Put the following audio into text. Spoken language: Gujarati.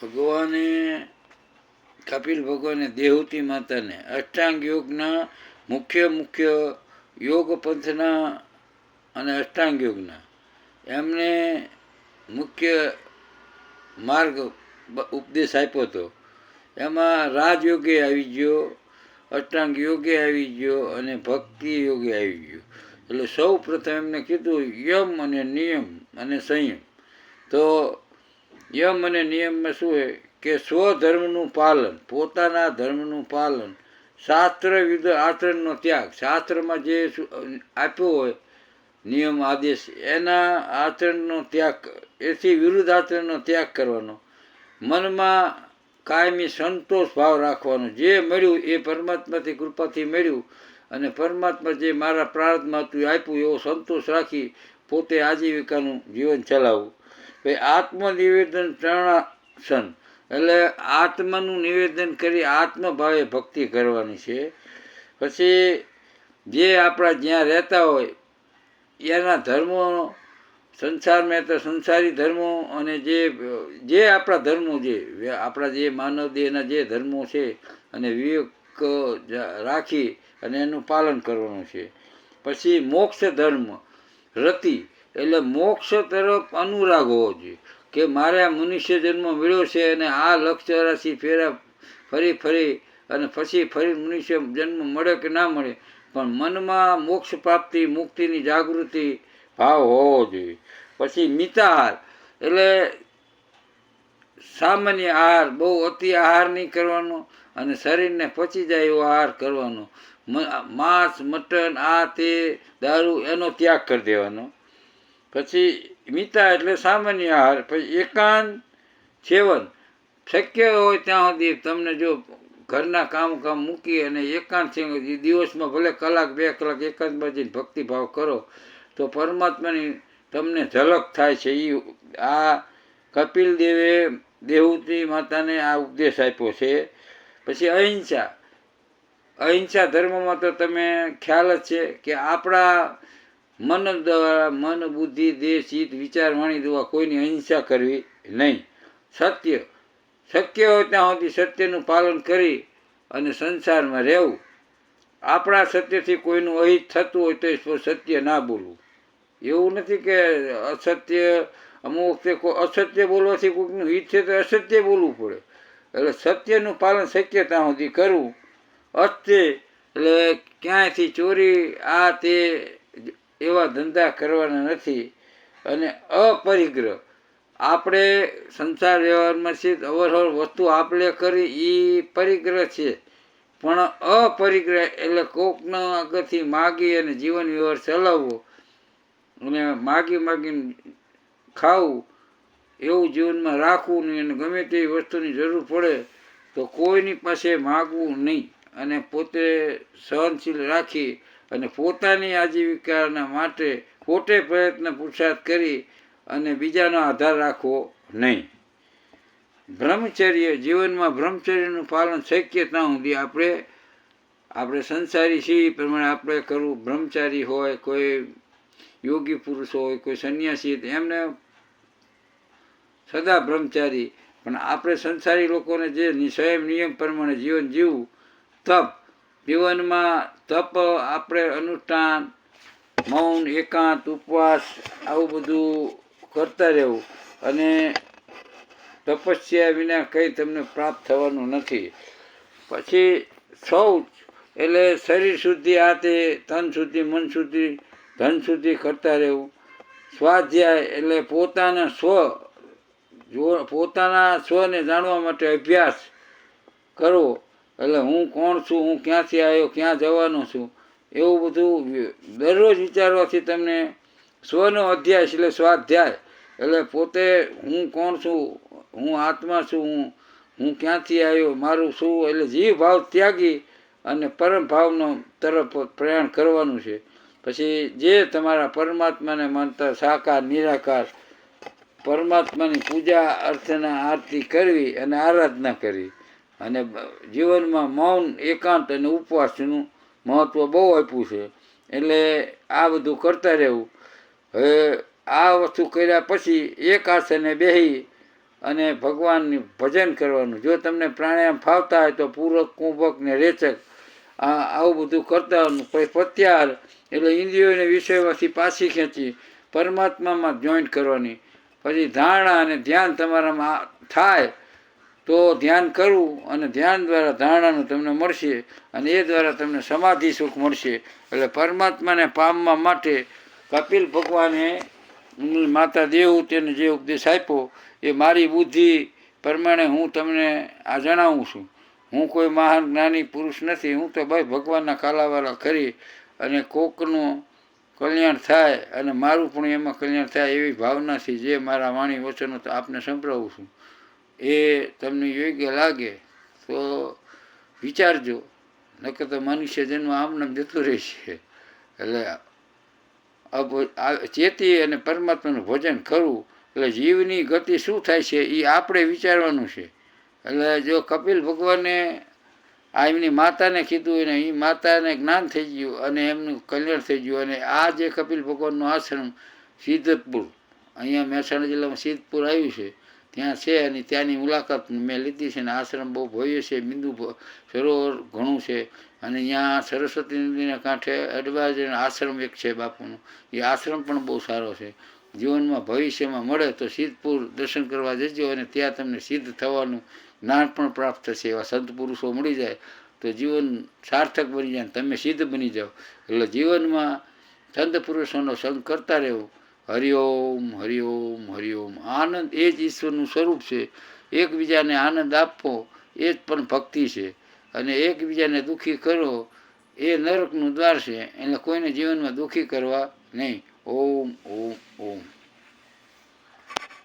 ભગવાને કપિલ ભગવાને દેહૂતિ માતાને અષ્ટાંગ યોગના મુખ્ય યોગ પંથના અને અષ્ટાંગ યોગના એમને મુખ્ય માર્ગ ઉપદેશ આપ્યો હતો. એમાં રાજયોગે આવી ગયો, અષ્ટાંગ યોગે આવી ગયો અને ભક્તિ યોગે આવી ગયો. એટલે સૌ પ્રથમ એમને કીધું યમ અને નિયમ અને સંયમ. તો યમ અને નિયમમાં શું હોય કે સ્વધર્મનું પાલન, પોતાના ધર્મનું પાલન, શાસ્ત્ર વિરુદ્ધ આચરણનો ત્યાગ. શાસ્ત્રમાં જે આપ્યો હોય નિયમ આદેશ એના આચરણનો ત્યાગ, એથી વિરુદ્ધ આચરણનો ત્યાગ કરવાનો. મનમાં કાયમી સંતોષ ભાવ રાખવાનો. જે મળ્યું એ પરમાત્માથી કૃપાથી મળ્યું અને પરમાત્મા જે મારા પ્રાર્થમાં હતું આપ્યું એવો સંતોષ રાખી પોતે આજીવિકાનું જીવન ચલાવવું. પછી આત્મનિવેદન ચરણાસન, એટલે આત્માનું નિવેદન કરી આત્મભાવે ભક્તિ કરવાની છે. પછી જે આપણા જ્યાં રહેતા હોય એના ધર્મો, સંસારમાં તો સંસારી ધર્મો અને જે આપણા ધર્મો, જે આપણા જે માનવ દેહના જે ધર્મો છે અને વિવેક રાખી અને એનું પાલન કરવાનું છે. પછી મોક્ષ ધર્મ રતિ, એટલે મોક્ષ તરફ અનુરાગ હોવો જોઈએ કે મારે આ મનુષ્ય જન્મ મળ્યો છે અને આ લક્ષ્ય રાશિ ફેરા ફરી અને પછી ફરી મનુષ્ય જન્મ મળે કે ના મળે પણ મનમાં મોક્ષ પ્રાપ્તિ મુક્તિની જાગૃતિ ભાવ હોવો જોઈએ. પછી મિતાહાર, એટલે સામાન્ય આહાર, બહુ અતિ આહાર નહીં કરવાનો અને શરીરને પચી જાય એવો આહાર કરવાનો. માંસ મટન આ તે દારૂ એનો ત્યાગ કરી દેવાનો. પછી મિતા એટલે સામાન્ય આહાર. પછી એકાંત સેવન, શક્ય હોય ત્યાં સુધી તમને જો ઘરના કામ મૂકી અને એકાંત દિવસમાં ભલે કલાક 2 કલાક એકાંતમાં જઈને ભક્તિભાવ કરો તો પરમાત્માની તમને ઝલક થાય છે. આ કપિલ દેવે દેહૂતિ માતાને આ ઉપદેશ આપ્યો છે. પછી અહિંસા, અહિંસા ધર્મમાં તો તમે ખ્યાલ જ છે કે આપણા મન દ્વારા, મન બુદ્ધિ દેહ ચિત્ત વિચાર વાણી દ્વારા કોઈની અહિંસા કરવી નહીં. સત્ય, શક્ય હોય ત્યાં સુધી સત્યનું પાલન કરી અને સંસારમાં રહેવું. આપણા સત્યથી કોઈનું અહિત થતું હોય તો સત્ય ના બોલવું. એવું નથી કે અસત્ય, અમુક વખતે અસત્ય બોલવાથી કોઈકનું હિત છે તો અસત્ય બોલવું પડે. એટલે સત્યનું પાલન શક્ય ત્યાં સુધી કરવું. અસ્તે, એટલે ક્યાંયથી ચોરી આ તે એવા ધંધા કરવાના નથી. અને અપરિગ્રહ, આપણે સંસાર વ્યવહારમાં છે અવરહવર વસ્તુ આપલે કરી એ પરિગ્રહ છે, પણ અપરિગ્રહ એટલે કોકના આગળથી માગી અને જીવન વ્યવહાર ચલાવવો અને માગીને ખાવું એવું જીવનમાં રાખવું નહીં. અને ગમે તેવી વસ્તુની જરૂર પડે તો કોઈની પાસે માગવું નહીં અને પોતે સહનશીલ રાખી અને પોતાની આજીવિકાના માટે પોતે પ્રયત્ન પુરુષાર્થ કરી અને બીજાનો આધાર રાખવો નહીં. બ્રહ્મચર્ય, જીવનમાં બ્રહ્મચર્યનું પાલન શક્ય ત્યાં સુધી આપણે સંસારી છીએ એ પ્રમાણે આપણે કરવું. બ્રહ્મચારી હોય, કોઈ યોગી પુરુષ હોય, કોઈ સંન્યાસી, એમને સદા બ્રહ્મચારી. પણ આપણે સંસારી લોકોને જે સ્વયં નિયમ પ્રમાણે જીવન જીવવું. તપ, જીવનમાં તપ આપણે અનુષ્ઠાન, મૌન, એકાંત, ઉપવાસ આવું બધું કરતા રહેવું. અને તપસ્યા વિના કંઈ તમને પ્રાપ્ત થવાનું નથી. પછી શૌચ, એટલે શરીર શુદ્ધિ આ તે તન શુદ્ધિ, મન શુદ્ધિ, ધન શુદ્ધિ કરતા રહેવું. સ્વાધ્યાય, એટલે પોતાના સ્વને જાણવા માટે અભ્યાસ કરવો. એટલે હું કોણ છું, હું ક્યાંથી આવ્યો, ક્યાં જવાનો છું, એવું બધું દરરોજ વિચારવાથી તમને સ્વનો અધ્યાય એટલે સ્વાધ્યાય, એટલે પોતે હું કોણ છું, હું આત્મા છું, હું ક્યાંથી આવ્યો, મારું શું, એટલે જીવ ભાવ ત્યાગી અને પરમ ભાવનો તરફ પ્રયાણ કરવાનું છે. પછી જે તમારા પરમાત્માને માનતા સાકાર નિરાકાર પરમાત્માની પૂજા અર્ચના આરતી કરવી અને આરાધના કરવી. અને જીવનમાં મૌન, એકાંત અને ઉપવાસનું મહત્ત્વ બહુ આપ્યું છે. એટલે આ બધું કરતા રહેવું. હવે આ વસ્તુ કર્યા પછી એક આસને બેસી અને ભગવાનનું ભજન કરવાનું. જો તમને પ્રાણાયામ ફાવતા હોય તો પૂરક, કુંભક ને રેચક આવું બધું કરતા હોવાનું. પછી પ્રત્યાહાર એટલે ઇન્દ્રિયોને વિષયોમાંથી પાછી ખેંચી પરમાત્મામાં જોઈન્ટ કરવાની. પછી ધારણા અને ધ્યાન તમારામાં થાય તો ધ્યાન કરવું, અને ધ્યાન દ્વારા ધારણાનું તમને મળશે, અને એ દ્વારા તમને સમાધિ સુખ મળશે. એટલે પરમાત્માને પામવા માટે કપિલ ભગવાને માતા દેવહૂતિને જે ઉપદેશ આપ્યો એ મારી બુદ્ધિ પ્રમાણે હું તમને આ જણાવું છું. હું કોઈ મહાન જ્ઞાની પુરુષ નથી. હું તો ભાઈ ભગવાનના કાલાવાલા કરી અને કોકનું કલ્યાણ થાય અને મારું પણ એમાં કલ્યાણ થાય એવી ભાવનાથી જે મારા વાણી વચનો તો આપને સંભળાવું છું. એ તમને યોગ્ય લાગે તો વિચારજો, નકર તો મનુષ્ય જન્મ આમને જતું રહેશે. એટલે ચેતી અને પરમાત્માનું ભજન કરવું. એટલે જીવની ગતિ શું થાય છે એ આપણે વિચારવાનું છે. એટલે જો કપિલ ભગવાને આ એમની માતાને કીધું ને એ માતાને જ્ઞાન થઈ ગયું અને એમનું કલ્યાણ થઈ ગયું. અને આ જે કપિલ ભગવાનનો આશ્રમ સિદ્ધપુર, અહીંયા મહેસાણા જિલ્લામાં સિદ્ધપુર આવ્યું છે, ત્યાં છે. અને ત્યાંની મુલાકાત મેં લીધી છે. અને આશ્રમ બહુ ભવ્ય છે. બિંદુ સરોવર ઘણું છે. અને અહીંયા સરસ્વતી નદીના કાંઠે અડવાજન આશ્રમ એક છે બાપુનું. એ આશ્રમ પણ બહુ સારો છે. જીવનમાં ભવિષ્યમાં મળે તો સિદ્ધપુર દર્શન કરવા જજો, અને ત્યાં તમને સિદ્ધ થવાનું જ્ઞાન પણ પ્રાપ્ત થશે. એવા સંત પુરુષો મળી જાય તો જીવન સાર્થક બની જાય, તમે સિદ્ધ બની જાઓ. એટલે જીવનમાં સંત પુરુષોનો સંગ કરતા રહેવું. હરિઓમ હરિઓમ હરિઓમ. આનંદ એ જ ઈશ્વરનું સ્વરૂપ છે. એકબીજાને આનંદ આપવો એ જ પણ ભક્તિ છે. અને એકબીજાને દુઃખી કરો એ નરકનું દ્વાર છે. એટલે કોઈને જીવનમાં દુઃખી કરવા નહીં. ઓમ ઓમ ઓમ.